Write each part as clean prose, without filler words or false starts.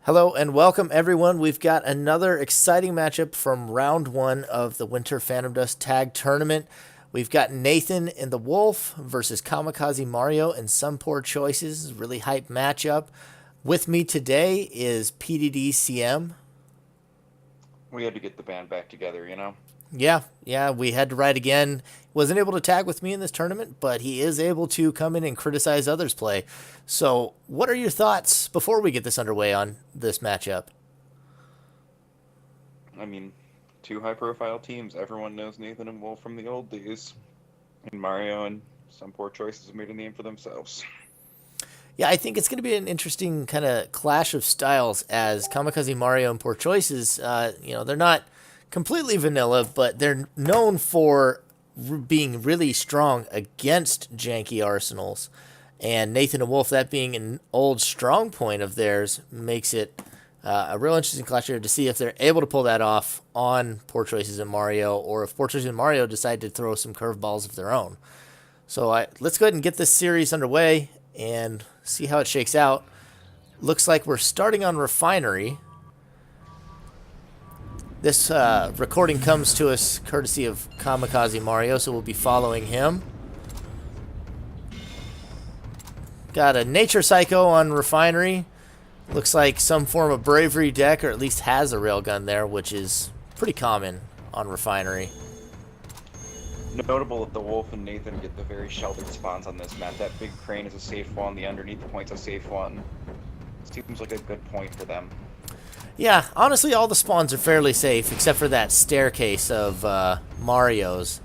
Hello and welcome everyone. We've got another exciting matchup from round one of the Winter Phantom Dust Tag Tournament. We've got Nathan and the Wolf versus Kamikaze Mario and SomePoorChoices. Really hype matchup. With me today is pddcm. We had to get the band back together, you know? Yeah, we had to ride again. Wasn't able to tag with me in this tournament, but he is able to come in and criticize others' play. So, what are your thoughts before we get this underway on this matchup? I mean, two high-profile teams. Everyone knows Nathan and Wolf from the old days. And Mario and some poor choices have made a name for themselves. Yeah, I think it's going to be an interesting kind of clash of styles as Kamikaze Mario and Poor Choices. They're not completely vanilla, but they're known for being really strong against janky arsenals. And Nathan and Wolf, that being an old strong point of theirs, makes it a real interesting clash here to see if they're able to pull that off on Poor Choices and Mario, or if Poor Choices and Mario decide to throw some curveballs of their own. So let's go ahead and get this series underway and see how it shakes out. Looks like we're starting on Refinery. This recording comes to us courtesy of Kamikaze Mario, so we'll be following him. Got a Nature Psycho on Refinery. Looks like some form of Bravery deck, or at least has a railgun there, which is pretty common on Refinery. Notable that the Wolf and Nathan get the very sheltered spawns on this map. That big crane is a safe one, the underneath point's a safe one. Seems like a good point for them. Yeah, honestly, all the spawns are fairly safe, except for that staircase of Mario's.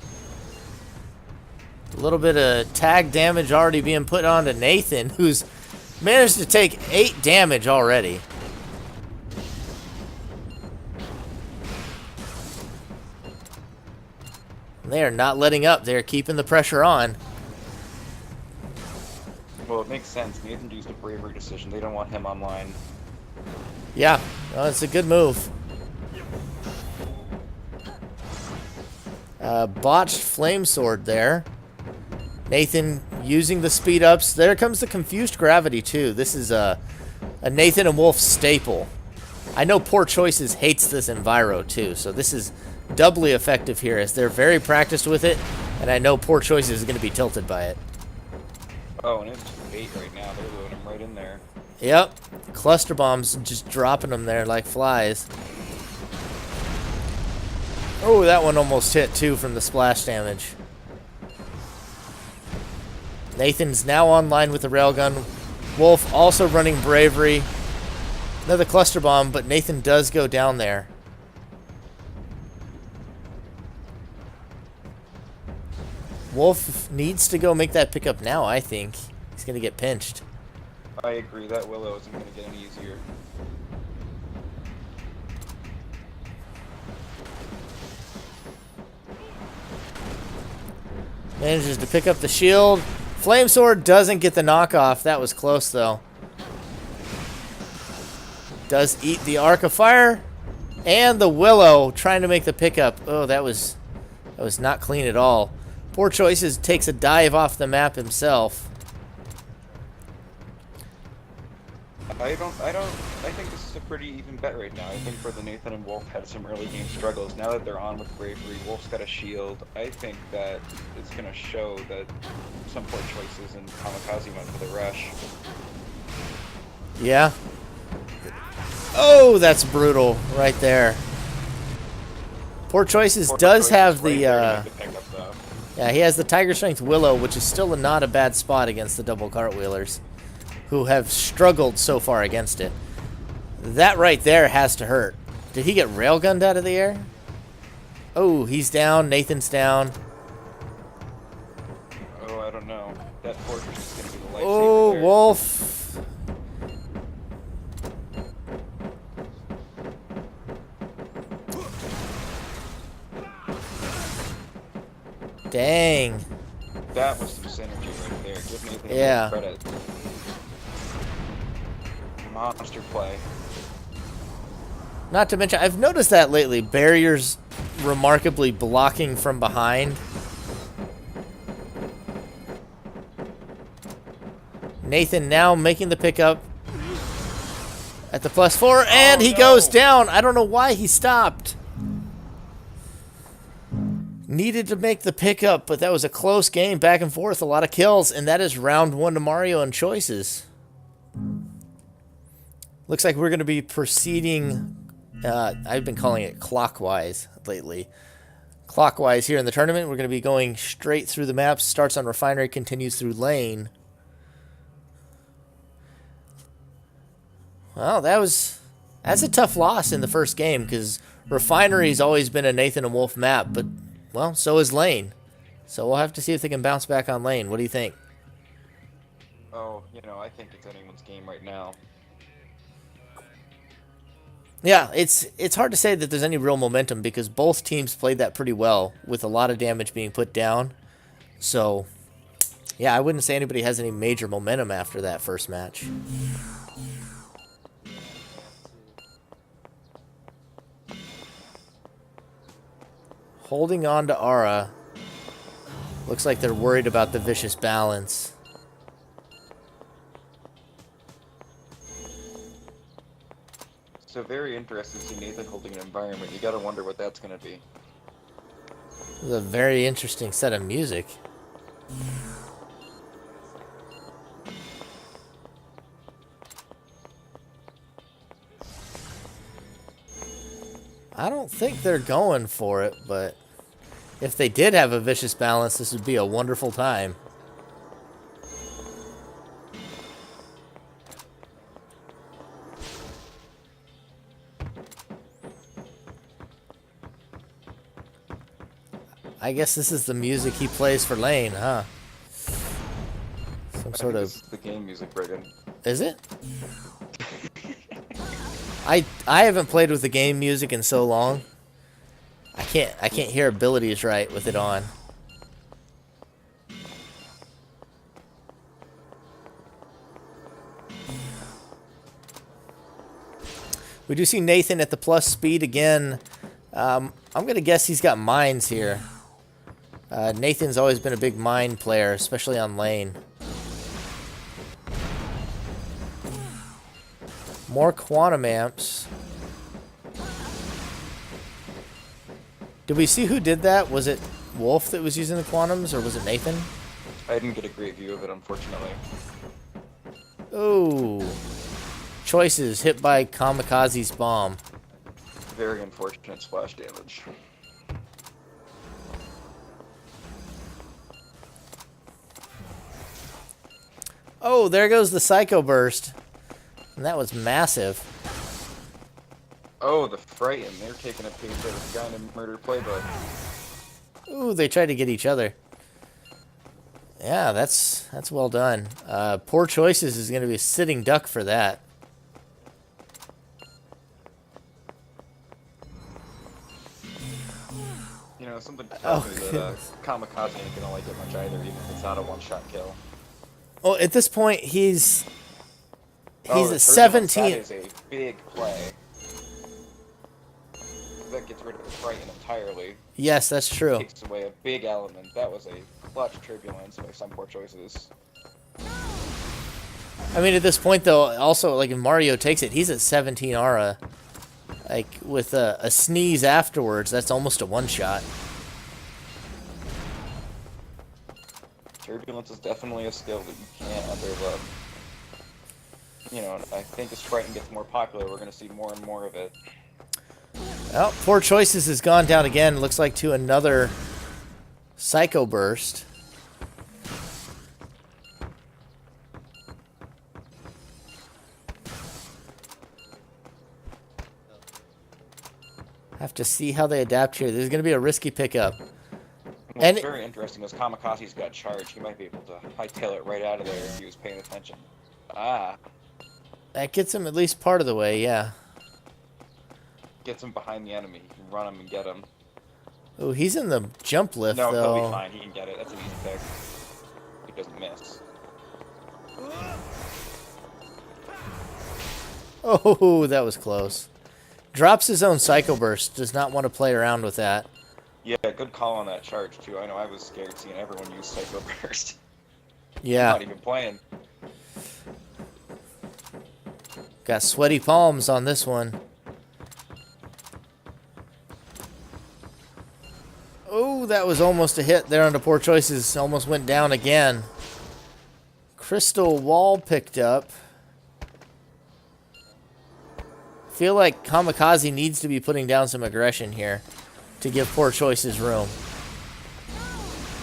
A little bit of tag damage already being put on to Nathan, who's managed to take 8 damage already. They are not letting up. They're keeping the pressure on. Well, it makes sense. Nathan used a bravery decision. They don't want him online. Yeah, well, it's a good move. Botched flame sword there. Nathan using the speed ups. There comes the confused gravity too. This is a Nathan and Wolf staple. I know Poor Choices hates this Enviro too, so this is doubly effective here as they're very practiced with it, and I know Poor Choices is going to be tilted by it. Oh, and it's bait right now. They're loading him right in there. Yep, cluster bombs just dropping them there like flies. Oh, that one almost hit too from the splash damage. Nathan's now online with the railgun. Wolf also running Bravery. Another cluster bomb, but Nathan does go down there. Wolf needs to go make that pickup now, I think. He's going to get pinched. I agree. That Willow isn't going to get any easier. Manages to pick up the shield. Flame Sword doesn't get the knockoff. That was close, though. Does eat the Arc of Fire. And the Willow trying to make the pickup. Oh, that was not clean at all. Poor Choices takes a dive off the map himself. I think this is a pretty even bet right now. I think for the Nathan and Wolf had some early game struggles. Now that they're on with Bravery, Wolf's got a shield. I think that it's going to show that some poor choices and Kamikaze went for the rush. Yeah. Oh, that's brutal right there. Poor Choices does have the yeah, he has the Tiger Strength Willow, which is still not a bad spot against the double cartwheelers, who have struggled so far against it. That right there has to hurt. Did he get railgunned out of the air? Oh, he's down. Nathan's down. Oh, I don't know. That fortress is going to be the lifesaver Oh, there. Wolf. Dang. That was some synergy right there. Give Nathan Yeah. credit. Monster play. Not to mention, I've noticed that lately. Barriers remarkably blocking from behind. Nathan now making the pickup. at the +4, and he goes down. I don't know why he stopped. Needed to make the pickup, but that was a close game, back and forth, a lot of kills, and that is round 1 to Mario and Choices. Looks like we're going to be proceeding, I've been calling it clockwise lately. Clockwise here in the tournament. We're going to be going straight through the maps. Starts on Refinery, continues through Lane. Well, that's a tough loss in the first game, because Refinery's always been a Nathan and Wolf map, but, well, so is Lane. So we'll have to see if they can bounce back on Lane. What do you think? Oh, you know, I think it's anyone's game right now. Yeah, it's hard to say that there's any real momentum, because both teams played that pretty well with a lot of damage being put down. So, yeah, I wouldn't say anybody has any major momentum after that first match. Holding on to Aura. Looks like they're worried about the vicious balance. So very interesting to see Nathan holding an environment. You gotta wonder what that's gonna be. This is a very interesting set of music. I don't think they're going for it, but if they did have a vicious balance, this would be a wonderful time. I guess this is the music he plays for Lane, huh? Some sort of... This is the game music, Brigham. Is it? I haven't played with the game music in so long. I can't hear abilities right with it on. We do see Nathan at the plus speed again. I'm gonna guess he's got mines here. Nathan's always been a big mine player, especially on Lane. More quantum amps. Did we see who did that? Was it Wolf that was using the quantums, or was it Nathan? I didn't get a great view of it, unfortunately. Oh. Choices hit by Kamikaze's bomb. Very unfortunate splash damage. Oh, there goes the Psycho Burst. And that was massive. Oh, the Frighten. They're taking a page out of the guy in a murder playbook. Ooh, they tried to get each other. Yeah, that's well done. Poor Choices is going to be a sitting duck for that. You know, something tells me that Kamikaze ain't gonna like it much either, even if it's not a one-shot kill. Well, at this point, he's Oh, at 17. That is a big play. That gets rid of the Frighten entirely. Yes, that's true. Takes away a big element. That was a clutch turbulence by some poor choices. I mean, at this point, though, also, like, if Mario takes it, he's at 17 aura. Like, with a sneeze afterwards, that's almost a one-shot. Turbulence is definitely a skill that you can't underlook. You know, I think as Frighten gets more popular, we're going to see more and more of it. Well, Poor Choices has gone down again, looks like to another Psycho Burst. Have to see how they adapt here. There's going to be a risky pickup. What's very interesting is Kamikaze's got charge. He might be able to hightail it right out of there if he was paying attention. Ah. That gets him at least part of the way, yeah. Gets him behind the enemy. You can run him and get him. Oh, he's in the jump lift, no, though. he'll be fine. He can get it. That's an easy pick. He doesn't miss. Oh, that was close. Drops his own Psycho Burst. Does not want to play around with that. Yeah, good call on that charge, too. I know I was scared seeing everyone use Psycho Burst. Yeah. Not even playing. Got sweaty palms on this one. Oh, that was almost a hit there on the Poor Choices. Almost went down again. Crystal wall picked up. Feel like Kamikaze needs to be putting down some aggression here to give Poor Choices room.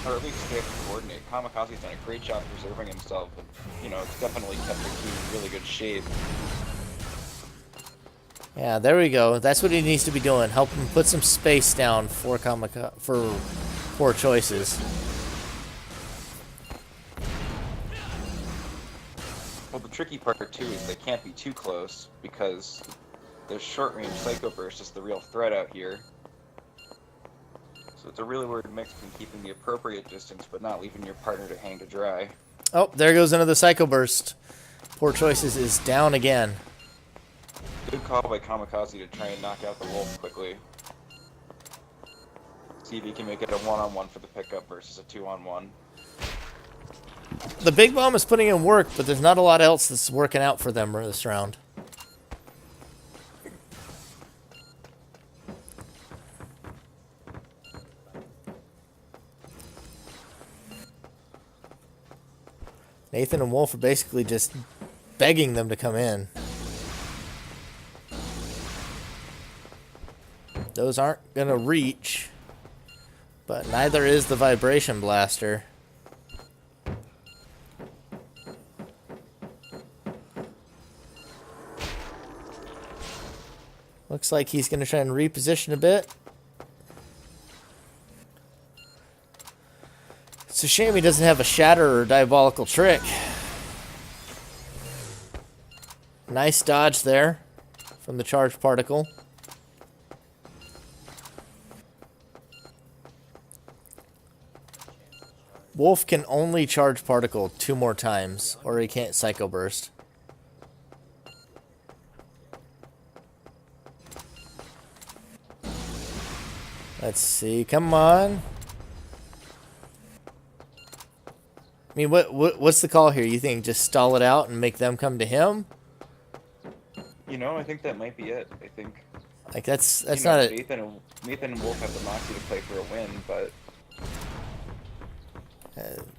Or at least they have to coordinate. Kamikaze's done a great job preserving himself, but, you know, it's definitely kept the team in really good shape. Yeah, there we go. That's what he needs to be doing. Help him put some space down for Poor Choices. Well, the tricky part too is they can't be too close because their short-range Psycho Burst is the real threat out here. So it's a really weird mix between keeping the appropriate distance but not leaving your partner to hang to dry. Oh, there goes another Psycho Burst. Poor Choices is down again. Good call by Kamikaze to try and knock out the wolf quickly. See if he can make it a one-on-one for the pickup versus a two-on-one. The Big Bomb is putting in work, but there's not a lot else that's working out for them this round. Nathan and Wolf are basically just begging them to come in. Those aren't gonna reach, but neither is the Vibration Blaster. Looks like he's gonna try and reposition a bit. It's a shame he doesn't have a Shatter or Diabolical Trick. Nice dodge there from the Charged Particle. Wolf can only Charge Particle 2 more times, or he can't Psycho Burst. Let's see, come on. I mean, what's the call here? You think just stall it out and make them come to him? You know, I think that might be it. I think Like that's you know, not a. Nathan and Wolf have the moxie to play for a win, but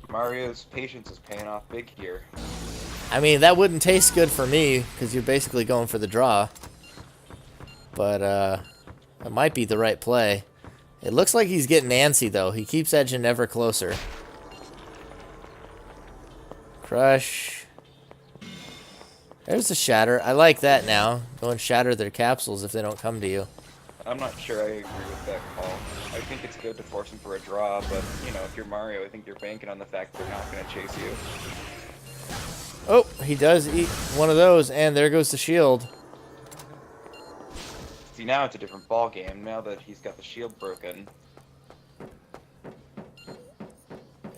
Mario's patience is paying off big here. I mean, that wouldn't taste good for me because you're basically going for the draw. But it might be the right play. It looks like he's getting antsy though. He keeps edging ever closer. Crush. There's the Shatter. I like that now. Go and shatter their capsules if they don't come to you. I'm not sure I agree with that call. I think it's good to force them for a draw, but, you know, if you're Mario, I think you're banking on the fact they're not going to chase you. Oh, he does eat one of those, and there goes the shield. See, now it's a different ball game, now that he's got the shield broken.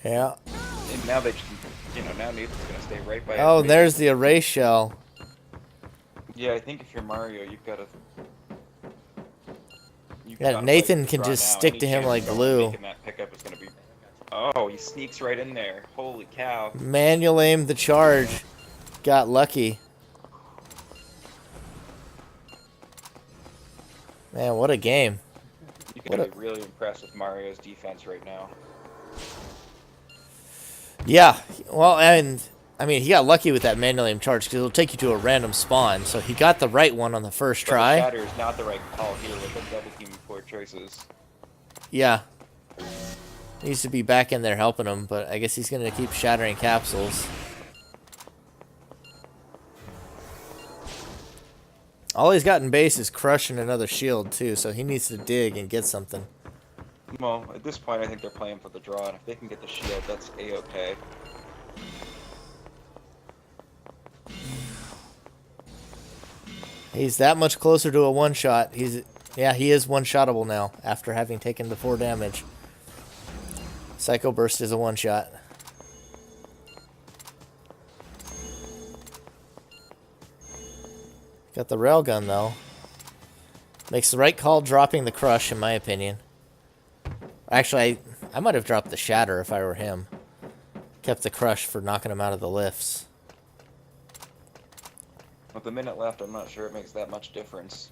Yeah. And now they, you know, now Nathan's going to stay right by Oh, his there's the erase shell. Yeah, I think if you're Mario, you've got to... Yeah, Nathan can just stick to him like glue. That pickup is gonna be... Oh, he sneaks right in there. Holy cow. Manual aim the charge. Got lucky. Man, what a game. You can be really impressed with Mario's defense right now. Yeah, well, and I mean, he got lucky with that manual aim charge because it'll take you to a random spawn. So he got the right one on the first try. Shatter is not the right call here with the double team Poor Choices. Yeah. Needs to be back in there helping him, but I guess he's going to keep shattering capsules. All he's got in base is crushing another shield, too, so he needs to dig and get something. Well, at this point, I think they're playing for the draw, and if they can get the shield, that's A-okay. He's that much closer to a one-shot. Yeah, he is one-shottable now after having taken the 4 damage. Psycho Burst is a one-shot. Got the railgun though. Makes the right call dropping the crush, in my opinion. Actually, I might have dropped the shatter if I were him. Kept the crush for knocking him out of the lifts. With a minute left, I'm not sure it makes that much difference.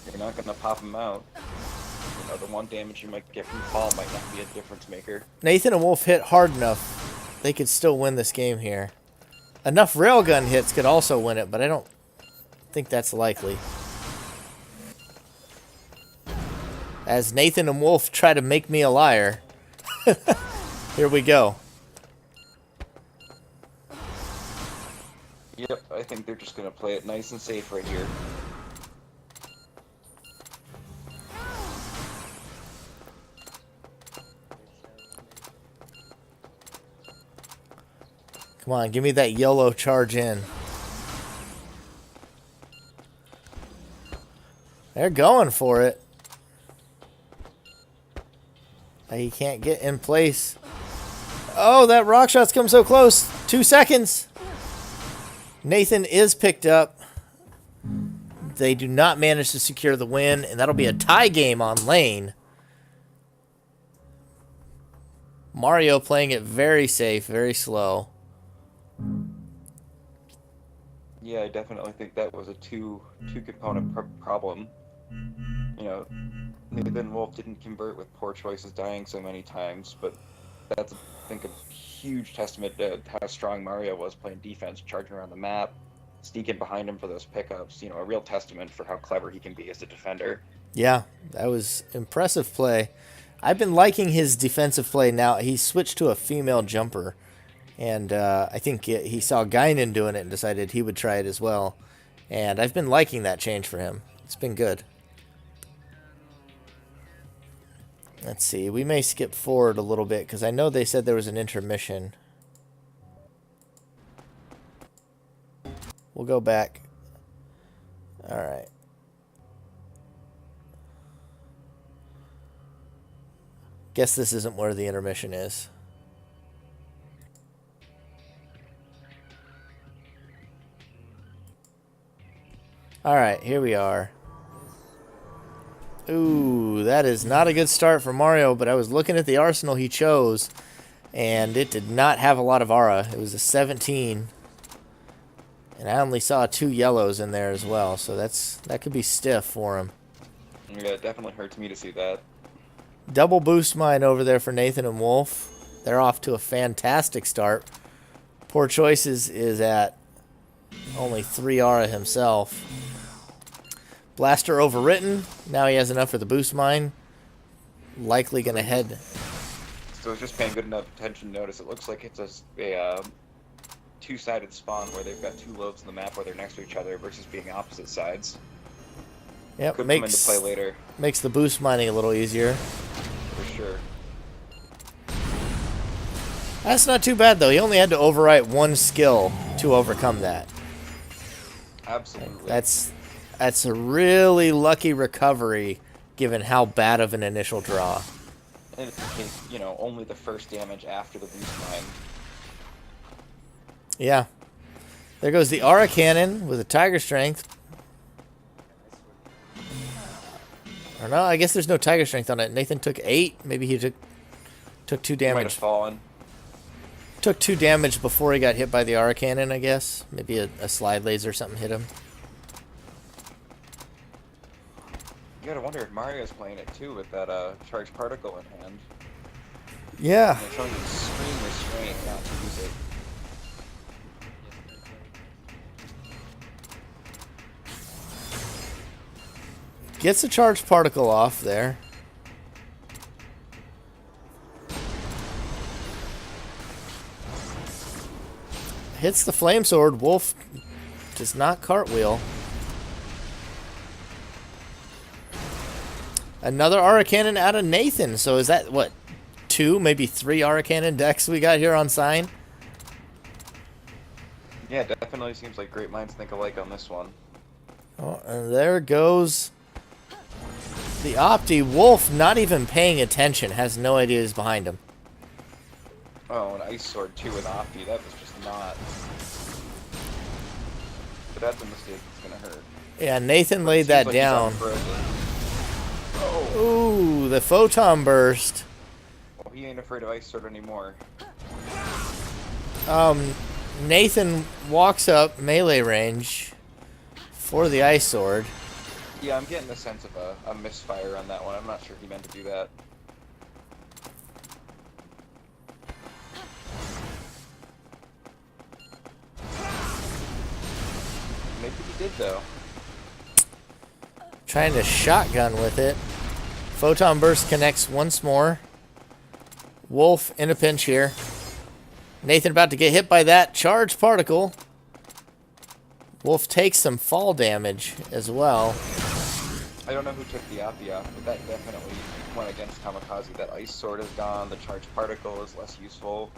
You're not going to pop him out. You know, the one damage you might get from fall might not be a difference maker. Nathan and Wolf hit hard enough. They could still win this game here. Enough railgun hits could also win it, but I don't think that's likely. As Nathan and Wolf try to make me a liar. Here we go. Yep, I think they're just going to play it nice and safe right here. Come on, give me that yellow charge in. They're going for it. He can't get in place. Oh, that rock shot's come so close. 2 seconds. Nathan is picked up. They do not manage to secure the win, and that'll be a tie game on lane. Mario playing it very safe, very slow. Yeah, I definitely think that was a two-component problem. You know, Nathan Wolf didn't convert with poor choices dying so many times, but that's, I think, a huge testament to how strong Mario was playing defense, charging around the map, sneaking behind him for those pickups. You know, a real testament for how clever he can be as a defender. Yeah, that was impressive play. I've been liking his defensive play now. He switched to a female jumper, and I think he saw Guinan doing it and decided he would try it as well. And I've been liking that change for him. It's been good. Let's see. We may skip forward a little bit because I know they said there was an intermission. We'll go back. All right. Guess this isn't where the intermission is. All right, here we are. Ooh, that is not a good start for Mario, but I was looking at the arsenal he chose, and it did not have a lot of aura. It was a 17, and I only saw 2 yellows in there as well, so that could be stiff for him. Yeah, it definitely hurts me to see that. Double boost mine over there for Nathan and Wolf. They're off to a fantastic start. Poor Choices is at only 3 aura himself. Blaster overwritten. Now he has enough for the boost mine. Likely going to head. So it's just paying good enough attention to notice. It looks like it's a two-sided spawn where they've got 2 lobes in the map where they're next to each other versus being opposite sides. Yep, Could come into play later. Makes the boost mining a little easier. For sure. That's not too bad, though. He only had to overwrite 1 skill to overcome that. Absolutely. That's a really lucky recovery, given how bad of an initial draw. And it's, you know, only the first damage after the boost mine. Yeah. There goes the Aura Cannon with a Tiger Strength. Or no, I guess there's no Tiger Strength on it. Nathan took 8. Maybe he took 2 He might have damage. fallen. Took 2 damage before he got hit by the Aura Cannon, I guess. Maybe a slide laser or something hit him. You gotta wonder if Mario's playing it too with that charged particle in hand. Yeah. And they're showing extreme restraint not to use it. Gets a charged particle off there. Hits the flame sword. Wolf does not cartwheel. Another Aura Cannon out of Nathan. So is that, what, 2, maybe 3 Aura Cannon decks we got here on Sign? Yeah, definitely seems like great minds think alike on this one. Oh, and there goes the Opti. Wolf not even paying attention. Has no idea who's behind him. Oh, an Ice Sword too with Opti. That was just not... But that's a mistake that's gonna hurt. Yeah, Nathan laid Seems that like he's down. unfrozen. Oh! Ooh, the Photon Burst. Well, he ain't afraid of Ice Sword anymore. Nathan walks up melee range for the ice sword. Yeah, I'm getting the sense of a misfire on that one. I'm not sure he meant to do that. Maybe he did, though. Trying to shotgun with it. Photon Burst connects once more. Wolf in a pinch here. Nathan about to get hit by that charged particle. Wolf takes some fall damage as well. I don't know who took the Appy off, but that definitely went against Kamikaze. That ice sword is gone, the charged particle is less useful.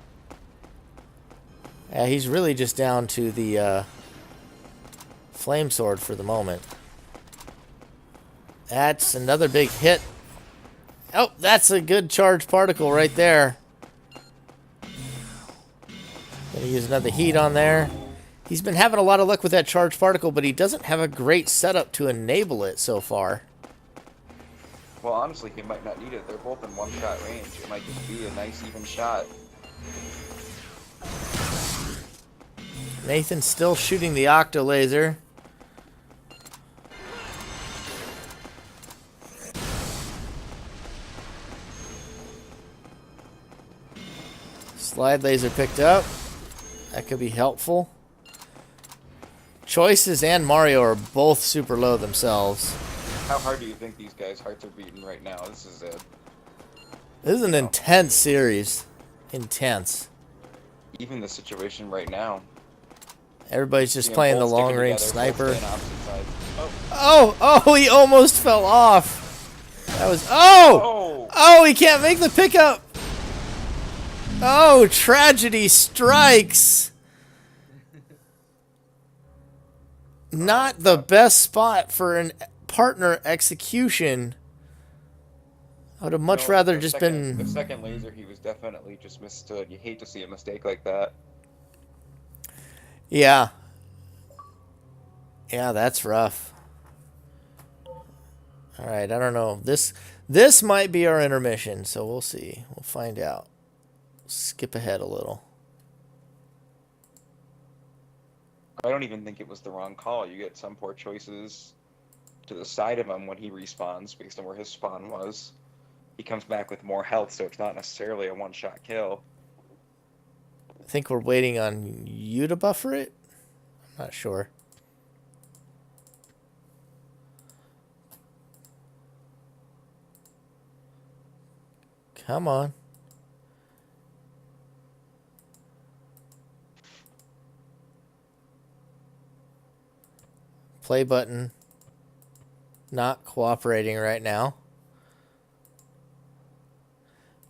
Yeah, he's really just down to the flame sword for the moment. That's another big hit. Oh, that's a good charged particle right there. Gonna use another heat on there. He's been having a lot of luck with that charged particle, but he doesn't have a great setup to enable it so far. Well, honestly, he might not need it. They're both in one-shot range. It might just be a nice, even shot. Nathan's still shooting the octo laser. Slide laser picked up. That could be helpful. Choices and Mario are both super low themselves. How hard do you think these guys' hearts are beating right now? This is an intense series. Intense. even the situation right now. Everybody's just You know, playing the both sticking long-range together, both sniper. staying opposite sides. Oh, he almost fell off. That was... Oh, he can't make the pickup. Oh, tragedy strikes. Not the best spot for an partner execution. I would have much rather just been... The second laser, he was definitely just misstood. You hate to see a mistake like that. Yeah. Yeah, that's rough. Alright, I don't know. This might be our intermission, so we'll see. We'll find out. Skip ahead a little. I don't even think it was the wrong call. You get some poor choices to the side of him when he respawns based on where his spawn was. He comes back with more health, so it's not necessarily a one-shot kill. I think we're waiting on you to buffer it? I'm not sure. Come on. Play button. Not cooperating right now.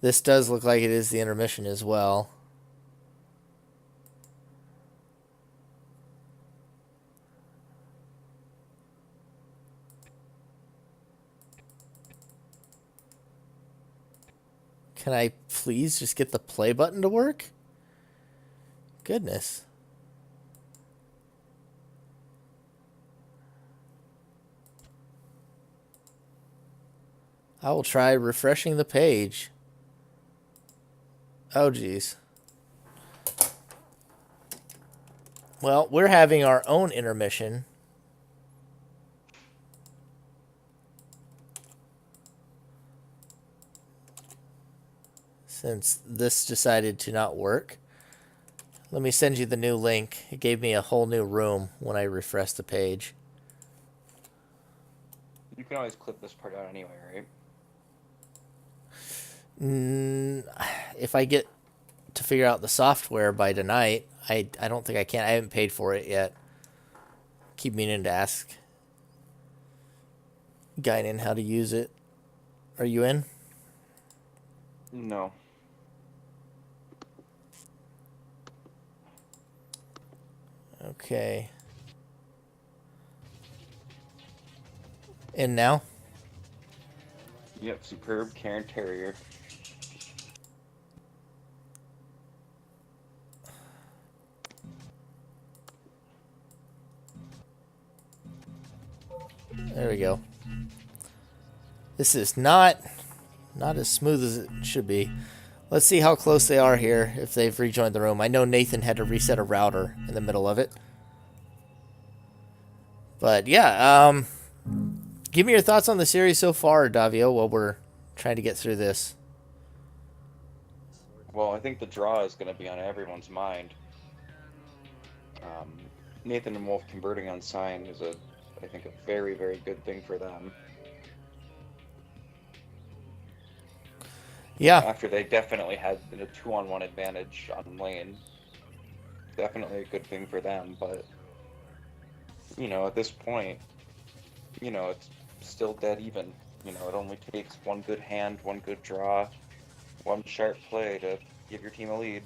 This does look like it is the intermission as well. Can I please just get the play button to work? Goodness. I will try refreshing the page. Oh, geez. Well, we're having our own intermission. Since this decided to not work. Let me send you the new link. It gave me a whole new room when I refreshed the page. You can always clip this part out anyway, right? If I get to figure out the software by tonight, I don't think I can. I haven't paid for it yet. Keep meaning to ask Guinan how to use it. Are you in? No. Okay. In now? Yep, superb Cairn Terrier. There we go. This is not as smooth as it should be. Let's see how close they are here, if they've rejoined the room. I know Nathan had to reset a router in the middle of it. But yeah, give me your thoughts on the series so far, Davio, while we're trying to get through this. Well, I think the draw is going to be on everyone's mind. Nathan and Wolf converting on sign is, I think, a very, very good thing for them. Yeah. After they definitely had a 2-on-1 advantage on lane. Definitely a good thing for them, but, you know, at this point, you know, it's still dead even. You know, it only takes one good hand, one good draw, one sharp play to give your team a lead.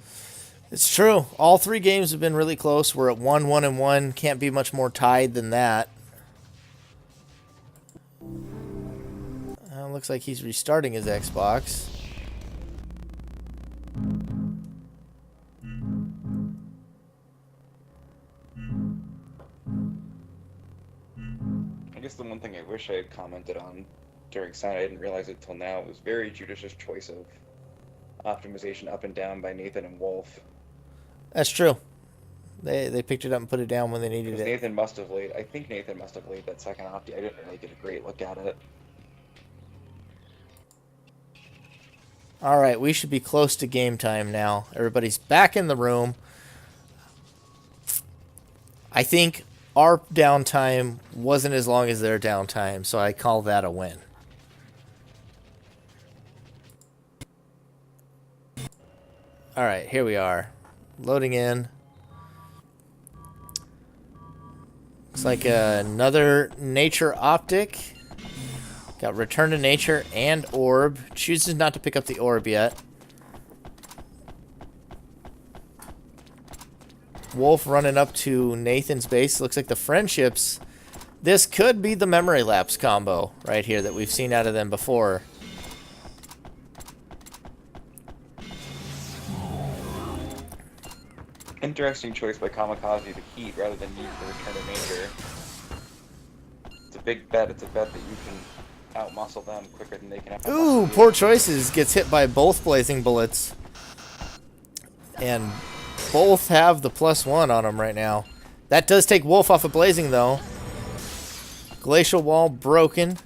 It's true. All 3 games have been really close. We're at 1-1-1. Can't be much more tied than that. Looks like he's restarting his Xbox. I guess the one thing I wish I had commented on during sign, I didn't realize it till now, it was very judicious choice of optimization up and down by Nathan and Wolf. That's true. They picked it up and put it down when they needed it. Nathan must have laid, I think Nathan must have laid that second opti. I didn't really get a great look at it. All right, we should be close to game time now. Everybody's back in the room. I think our downtime wasn't as long as their downtime, so I call that a win. All right, here we are. Loading in. Looks like another nature optic. Got return to nature and orb. Chooses not to pick up the orb yet. Wolf running up to Nathan's base. Looks like the friendships. This could be the memory lapse combo right here that we've seen out of them before. Interesting choice by Kamikaze to heat rather than need for return to nature. It's a big bet. It's a bet that you can outmuscle them quicker than they can outmuscle Ooh, you. poor choices. Gets hit by both blazing bullets. And both have the +1 on them right now. That does take Wolf off of blazing, though. Glacial wall broken.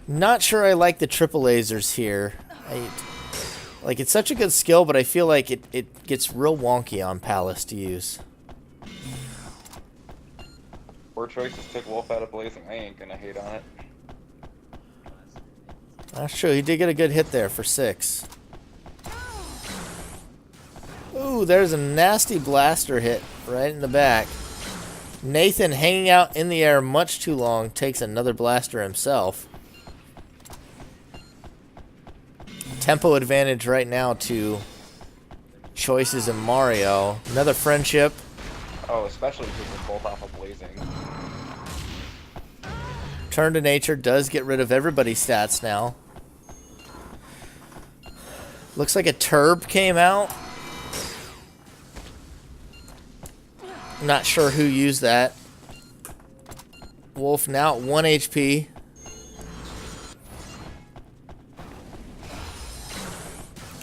Not sure I like the triple lasers here. Like, it's such a good skill, but I feel like it gets real wonky on Palace to use. Poor choices took Wolf out of blazing. I ain't gonna hate on it. That's true. He did get a good hit there for 6. Ooh, there's a nasty blaster hit right in the back. Nathan hanging out in the air much too long takes another blaster himself. Tempo advantage right now to Choices and Mario. Another friendship. Oh, especially taking both off of blazing. Turn to nature does get rid of everybody's stats now. Looks like a turb came out. Not sure who used that. Wolf now at 1 HP.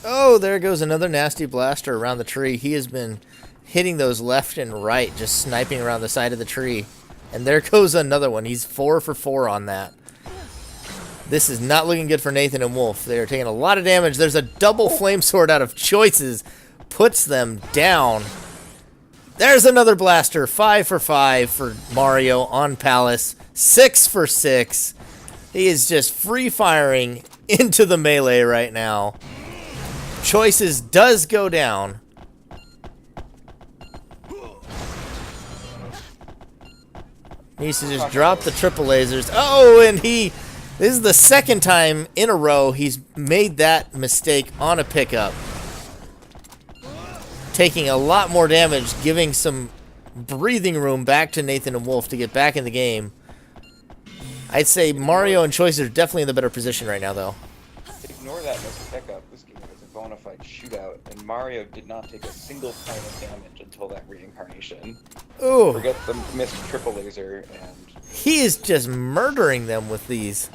Oh, there goes another nasty blaster around the tree. He has been hitting those left and right, just sniping around the side of the tree. And there goes another one. He's 4 for 4 on that. This is not looking good for Nathan and Wolf. They are taking a lot of damage. There's a double flame sword out of Choices. Puts them down. There's another blaster. 5 for 5 for Mario on Palace. 6 for 6. He is just free firing into the melee right now. Choices does go down. Needs to just drop the triple lasers. Oh, and this is the second time in a row he's made that mistake on a pickup. Taking a lot more damage, giving some breathing room back to Nathan and Wolf to get back in the game. I'd say Mario and Choices are definitely in the better position right now, though. Ignore that missed pickup. This game is a bona fide shootout, and Mario did not take a single point of damage until that reincarnation. Ooh. Forget the missed triple laser, and He is just murdering them with these.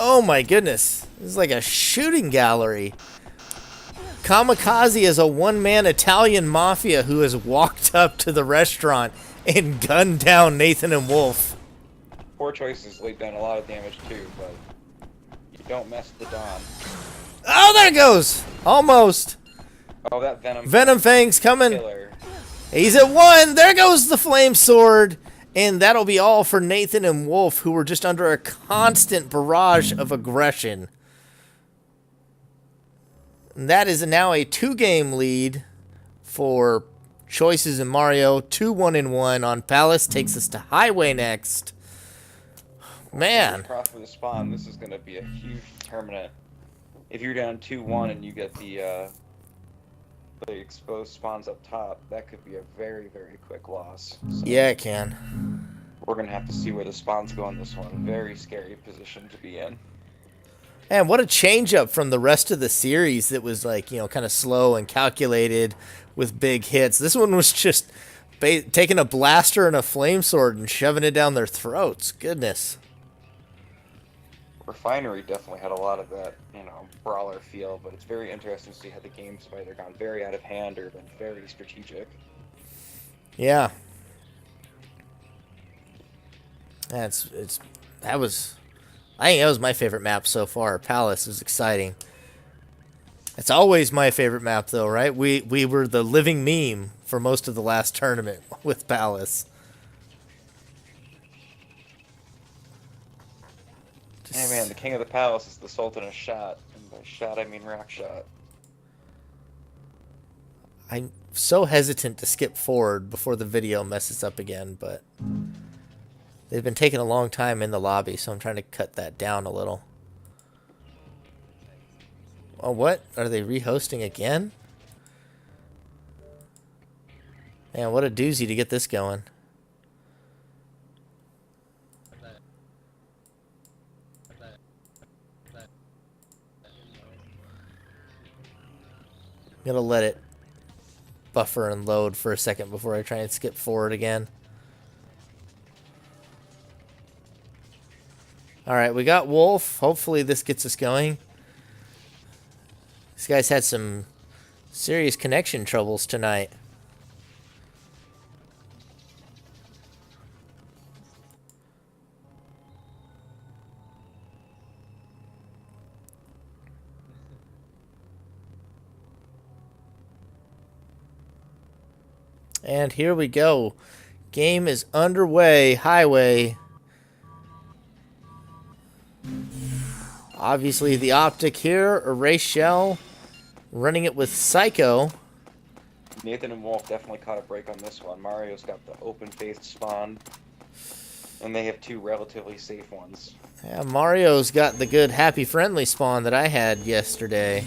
Oh my goodness. This is like a shooting gallery. Kamikaze is a one-man Italian mafia who has walked up to the restaurant and gunned down Nathan and Wolf. Poor Choices laid down a lot of damage too, but you don't mess with the Don. Oh, there it goes! Almost. Oh, that Venom Fang's coming. Killer. He's at 1. There goes the flame sword. And that'll be all for Nathan and Wolf, who were just under a constant barrage of aggression. And that is now a 2-game lead for Choices and Mario. 2-1-1 on Palace. Takes us to Highway next. Man. Cross for the spawn. This is going to be a huge determinant. If you're down 2-1 and you get the exposed spawns up top, that could be a very, very quick loss. So Yeah, it can. we're going to have to see where the spawns go on this one. Very scary position to be in. Man, what a change up from the rest of the series that was like, you know, kind of slow and calculated with big hits. This one was just taking a blaster and a flame sword and shoving it down their throats. Goodness. Refinery definitely had a lot of that, brawler feel, but it's very interesting to see how the game's either gone very out of hand or been very strategic. Yeah. I think that was my favorite map so far. Palace was exciting. It's always my favorite map though, right? We were the living meme for most of the last tournament with Palace. Hey man, the king of the palace is the sultan of shot, and by shot I mean rock shot. I'm so hesitant to skip forward before the video messes up again, but they've been taking a long time in the lobby, so I'm trying to cut that down a little. Oh, what? Are they rehosting again? Man, what a doozy to get this going. I'm gonna let it buffer and load for a second before I try and skip forward again. Alright, we got Wolf. Hopefully this gets us going. This guy's had some serious connection troubles tonight. And here we go. Game is underway. Highway. Obviously the optic here. Erase shell. Running it with Psycho. Nathan and Wolf definitely caught a break on this one. Mario's got the open-faced spawn, and they have two relatively safe ones. Yeah, Mario's got the good happy friendly spawn that I had yesterday.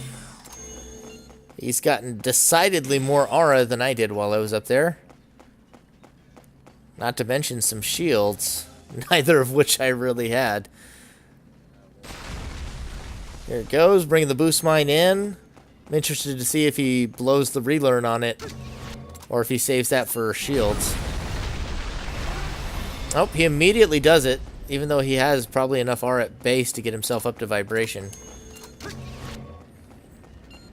He's gotten decidedly more aura than I did while I was up there. Not to mention some shields, neither of which I really had. Here it goes, bringing the boost mine in. I'm interested to see if he blows the relearn on it, or if he saves that for shields. Oh, he immediately does it, even though he has probably enough aura at base to get himself up to vibration.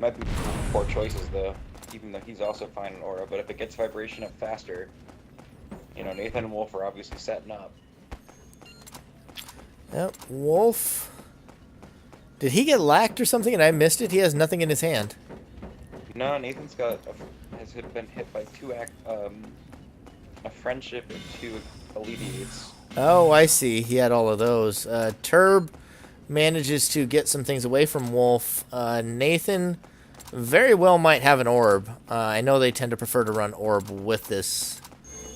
Might be poor choices though, even though he's also fine in aura, but if it gets vibration up faster, Nathan and Wolf are obviously setting up. Yep, Wolf. Did he get lacked or something and I missed it? He has nothing in his hand. No, Nathan's has been hit by a friendship and 2 alleviates. Oh, I see. He had all of those. Turb manages to get some things away from Wolf. Nathan very well might have an orb. I know they tend to prefer to run orb with this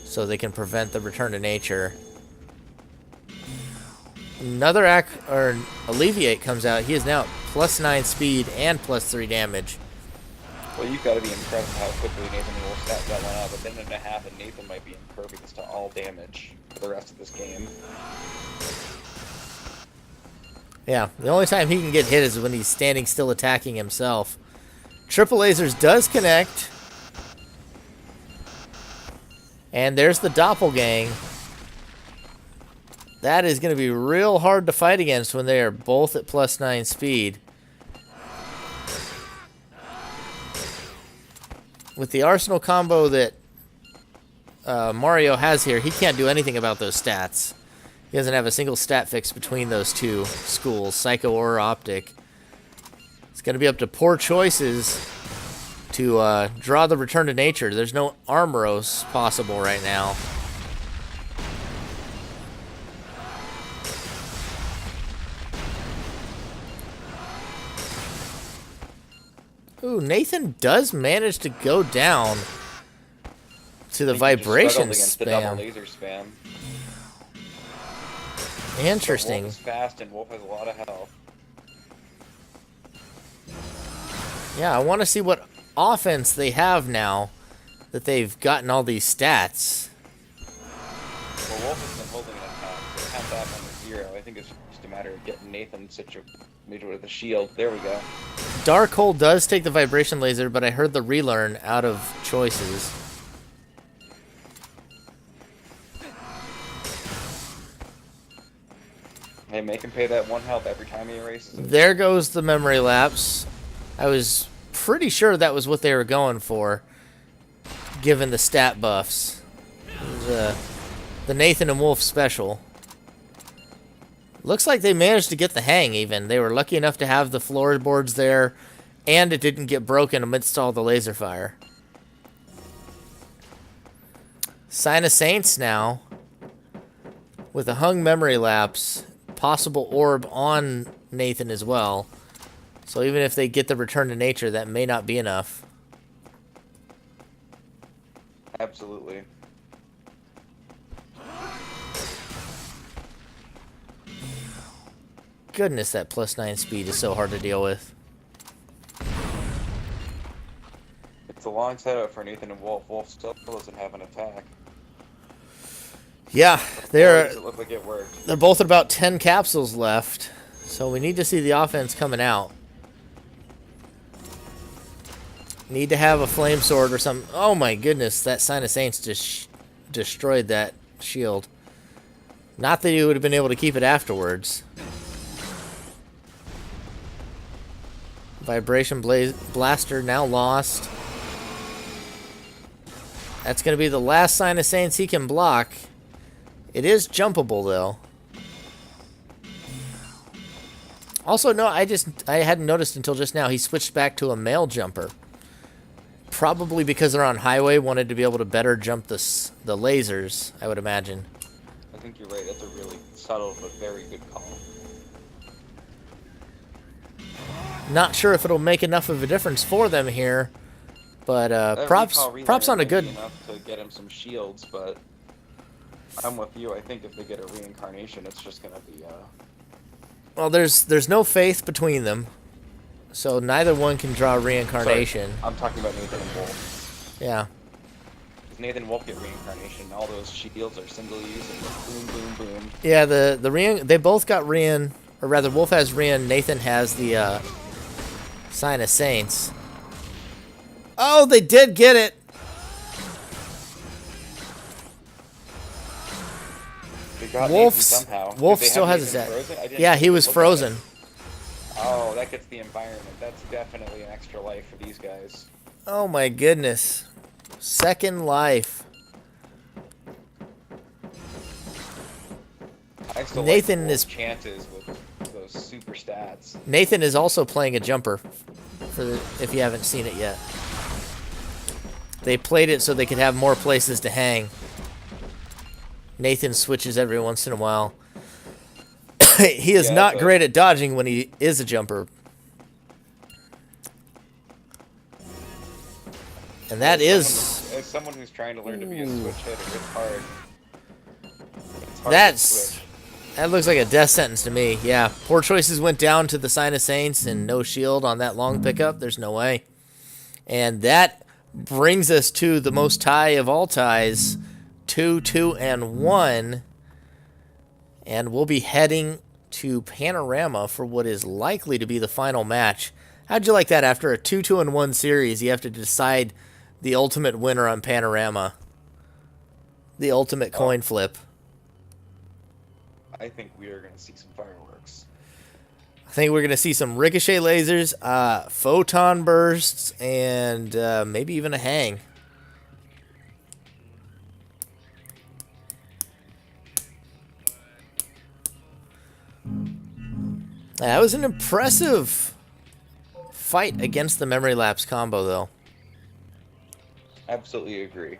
so they can prevent the return to nature. Another alleviate comes out. He is now at +9 speed and +3 damage. Well, you've got to be impressed how quickly Nathan and Wolf sat that one out. A minute and a half, and Nathan might be impervious to all damage for the rest of this game. Yeah, the only time he can get hit is when he's standing still attacking himself. Triple Lasers does connect. And there's the Doppelgang. That is going to be real hard to fight against when they are both at +9 speed. With the Arsenal combo that Mario has here, he can't do anything about those stats. He doesn't have a single stat fix between those two schools, Psycho or Optic. It's going to be up to Poor Choices to draw the Return to Nature. There's no Armoros possible right now. Ooh, Nathan does manage to go down to the vibration against the double spam. laser spam. Interesting. Wolf is fast and Wolf has a lot of health. Yeah, I want to see what offense they have now that they've gotten all these stats. Well, Wolf has been holding an attack. They have that on the 0. I think it's just a matter of getting Nathan situated with a shield. There we go. Darkhold does take the vibration laser, but I heard the relearn out of Choices. Hey, make him pay that 1 health every time he erases it. There goes the memory lapse. I was pretty sure that was what they were going for, given the stat buffs. It was, the Nathan and Wolf special. Looks like they managed to get the hang even. They were lucky enough to have the floorboards there, and it didn't get broken amidst all the laser fire. Sign of Saints now, with a hung memory lapse, possible orb on Nathan as well. So even if they get the Return to Nature, that may not be enough. Absolutely. Goodness, that +9 speed is so hard to deal with. It's a long setup for Nathan and Wolf. Wolf still doesn't have an attack. Yeah, Does it look like it worked? they're both at about 10 capsules left, so we need to see the offense coming out. Need to have a flame sword or something. Oh my goodness, that Sign of Saints just destroyed that shield. Not that he would have been able to keep it afterwards. Vibration Blaster now lost. That's going to be the last Sign of Saints he can block. It is jumpable though. Also, no, I hadn't noticed until just now he switched back to a male jumper. Probably because they're on highway, wanted to be able to better jump the lasers, I would imagine. I think you're right. That's a really subtle but very good call. Not sure if it'll make enough of a difference for them here, but props on a good. Enough to get him some shields, but I'm with you. I think if they get a reincarnation, it's just gonna be. Well, there's no faith between them, so neither one can draw reincarnation. Sorry, I'm talking about Nathan and Wolf. Yeah. If Nathan and Wolf get reincarnation, all those shields are single use and boom, boom, boom. Yeah, they both got rein, or rather, Wolf has rein. Nathan has the Sign of Saints. Oh, they did get it. They got Wolf Nathan somehow. Wolf still has his frozen? Yeah, he was frozen. Oh, that gets the environment. That's definitely an extra life for these guys. Oh my goodness. Second life. I still Nathan like is chances with those super stats. Nathan is also playing a jumper, if you haven't seen it yet. They played it so they could have more places to hang. Nathan switches every once in a while. He is not great at dodging when he is a jumper. And that as someone who's trying to learn to be a switch hitter, it's hard. That looks like a death sentence to me. Yeah, Poor Choices went down to the Sign of Saints and no shield on that long pickup. There's no way. And that brings us to the most tie of all ties, 2, 2, and 1. And we'll be heading to Panorama for what is likely to be the final match. How'd you like that? After a 2, 2, and 1 series, you have to decide the ultimate winner on Panorama. The ultimate coin flip. I think we are going to see some fireworks. I think we're going to see some ricochet lasers, photon bursts, and maybe even a hang. That was an impressive fight against the memory lapse combo, though. Absolutely agree.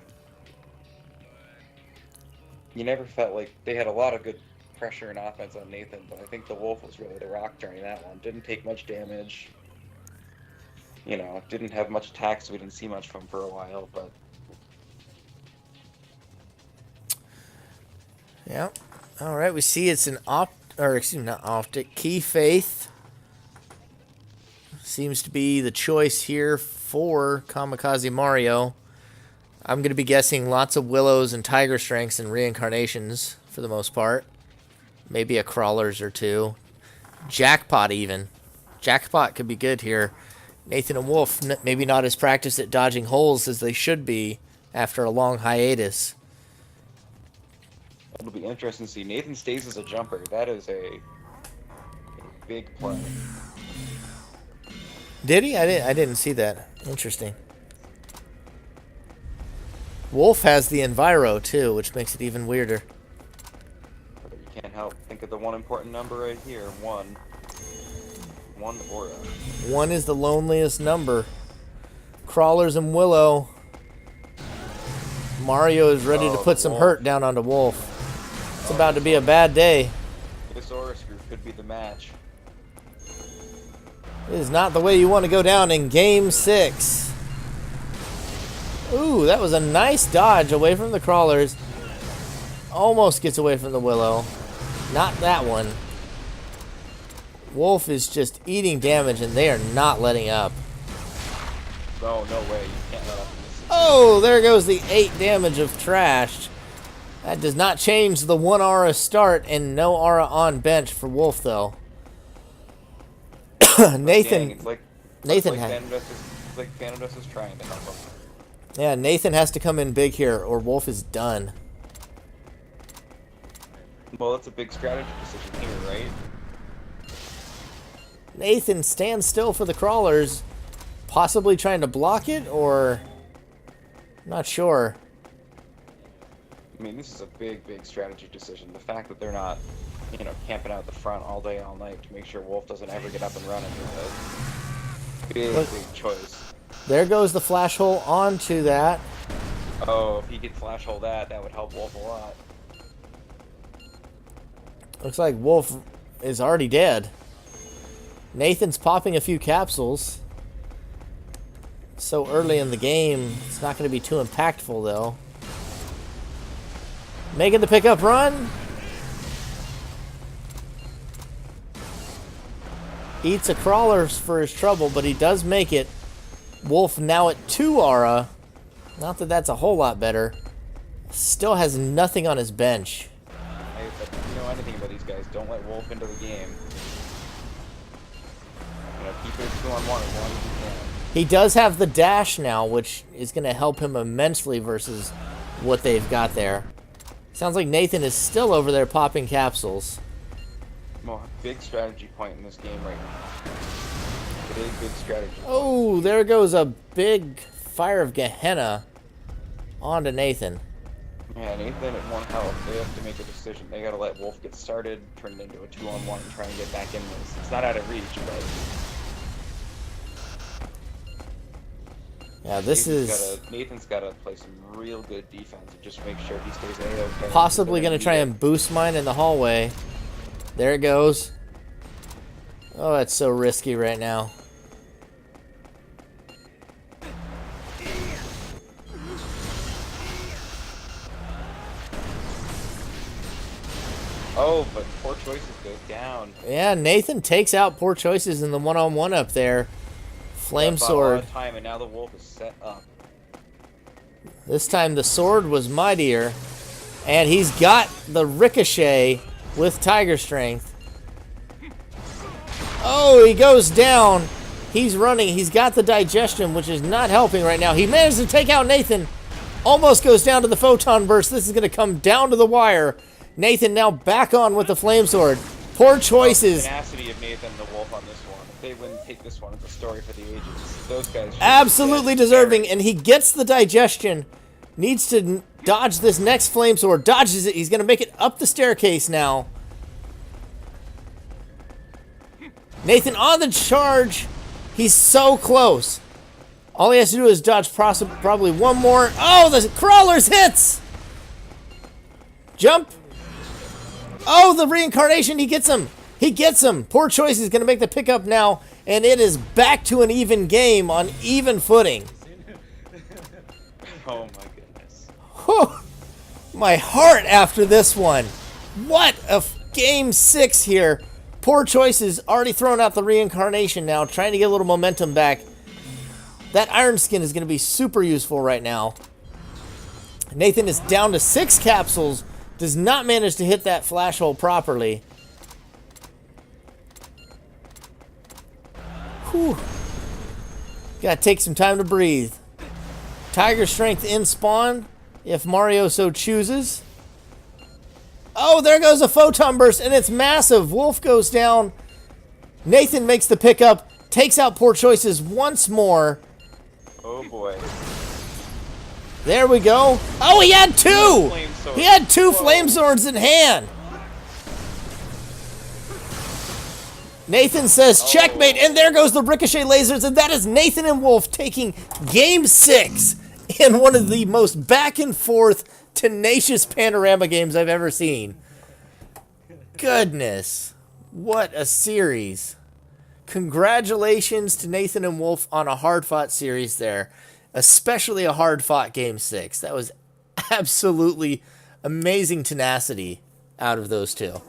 You never felt like they had a lot of good pressure and offense on Nathan, but I think the Wolf was really the rock during that one. Didn't take much damage. You know, didn't have much attack, so we didn't see much from him for a while, but... Yeah. All right, we see it's an not optic. Key Faith seems to be the choice here for Kamikaze Mario. I'm going to be guessing lots of Willows and Tiger Strengths and Reincarnations for the most part. Maybe a Crawlers or two. Jackpot even. Jackpot could be good here. Nathan and Wolf maybe not as practiced at dodging holes as they should be after a long hiatus. It'll be interesting to see. Nathan stays as a jumper. That is a big play. Did he? I didn't see that. Interesting. Wolf has the Enviro too, which makes it even weirder. But you can't help think of the one important number right here. One aura. 1 is the loneliest number. Crawlers and Willow. Mario is ready to put some hurt down onto Wolf. It's about to be a bad day. This aura screw could be the match. It is not the way you want to go down in Game 6. Ooh, that was a nice dodge away from the Crawlers. Almost gets away from the Willow. Not that one. Wolf is just eating damage, and they are not letting up. No way. You can't let up in this. Oh, there goes the 8 damage of trash. That does not change the 1 aura start and no aura on bench for Wolf, though. Nathan. Dang, Like Thanatos is trying to help him. Yeah, Nathan has to come in big here, or Wolf is done. Well, that's a big strategy decision here, right? Nathan stands still for the Crawlers, possibly trying to block it, or... not sure. I mean, this is a big strategy decision. The fact that they're not, camping out the front all day, all night to make sure Wolf doesn't ever get up and run is a big choice. There goes the flash hole onto that. Oh, if he could flash hole that would help Wolf a lot. Looks like Wolf is already dead. Nathan's popping a few capsules. So early in the game, it's not going to be too impactful, though. Making the pickup run. Eats a Crawler for his trouble, but he does make it. Wolf now at 2 aura. Not that that's a whole lot better. Still has nothing on his bench. Hey, but you know anything about these guys, don't let Wolf into the game. Keep it 2-on-1 as long as you can. He does have the dash now, which is going to help him immensely versus what they've got there. Sounds like Nathan is still over there popping capsules. Well, big strategy point in this game right now. It is big strategy. Oh, there goes a big Fire of Gehenna onto Nathan. Yeah, Nathan at 1 health, they have to make a decision. They gotta let Wolf get started, turn it into a 2-on-1, and try and get back in this. It's not out of reach, but... Yeah, Nathan's gotta play some real good defense and just make sure he stays A-okay. Possibly going to try and boost mine in the hallway. There it goes. Oh, that's so risky right now. Oh, but Poor Choices goes down. Yeah, Nathan takes out Poor Choices in the 1-on-1 up there. Flame sword. A lot of time, and now the Wolf is set up. This time the sword was mightier. And he's got the ricochet with Tiger Strength. Oh, he goes down. He's running. He's got the digestion, which is not helping right now. He managed to take out Nathan. Almost goes down to the photon burst. This is going to come down to the wire. Nathan now back on with the flame sword. Poor choices. Tenacity of Nathan the Wolf on this one. If they wouldn't take this one, it's a story for the ages. Those guys Absolutely deserving, and he gets the digestion. Needs to dodge this next flame sword. Dodges it. He's going to make it up the staircase now. Nathan on the charge. He's so close. All he has to do is dodge probably one more. Oh, the crawlers hits. Jump. Oh, the reincarnation. He gets him. He gets him. Poor choice is going to make the pickup now. And it is back to an even game on even footing. Oh my goodness. Whew. My heart after this one. What a game 6 here. Poor choices already thrown out the reincarnation now, trying to get a little momentum back. That iron skin is going to be super useful right now. Nathan is down to 6 capsules. Does not manage to hit that flash hole properly. Whew. Gotta take some time to breathe. Tiger strength in spawn, if Mario so chooses. Oh, there goes a photon burst, and it's massive. Wolf goes down. Nathan makes the pickup, takes out poor choices once more. Oh boy. There we go. Oh, he had 2! He had 2 flame swords in hand. Nathan says checkmate, and there goes the ricochet lasers, and that is Nathan and Wolf taking game 6 in one of the most back and forth, tenacious panorama games I've ever seen. Goodness, what a series. Congratulations to Nathan and Wolf on a hard-fought series there, especially a hard-fought game 6. That was absolutely amazing tenacity out of those two.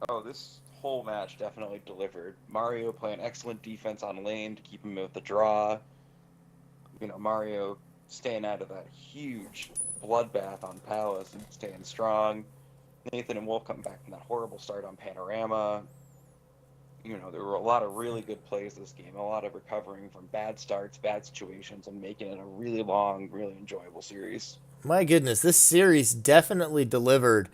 Oh, this whole match definitely delivered. Mario playing excellent defense on lane to keep him with the draw. You know, Mario staying out of that huge bloodbath on Palace and staying strong. Nathan and Wolf coming back from that horrible start on Panorama. You know, there were a lot of really good plays this game, a lot of recovering from bad starts, bad situations, and making it a really long, really enjoyable series. My goodness, this series definitely delivered.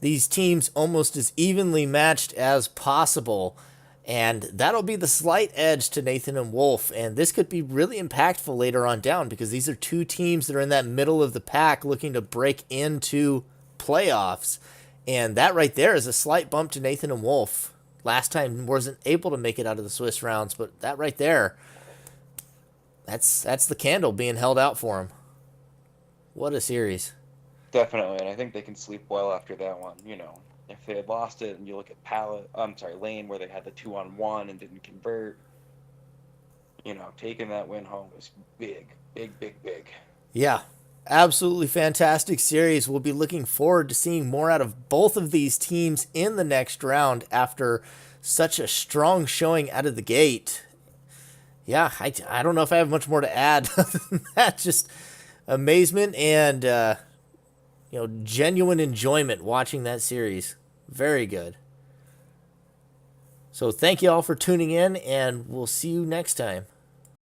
These teams almost as evenly matched as possible, and that'll be the slight edge to Nathan and Wolf, and this could be really impactful later on down because these are 2 teams that are in that middle of the pack looking to break into playoffs, and that right there is a slight bump to Nathan and Wolf. Last time wasn't able to make it out of the Swiss rounds, but that right there, that's the candle being held out for him. What a series. Definitely, and I think they can sleep well after that one. You know, if they had lost it, and you look at Lane, where they had the 2-on-1 and didn't convert, you know, taking that win home was big, big, big, big. Yeah, absolutely fantastic series. We'll be looking forward to seeing more out of both of these teams in the next round after such a strong showing out of the gate. Yeah, I don't know if I have much more to add other than that. Just amazement and genuine enjoyment watching that series. Very good. So thank you all for tuning in, and we'll see you next time.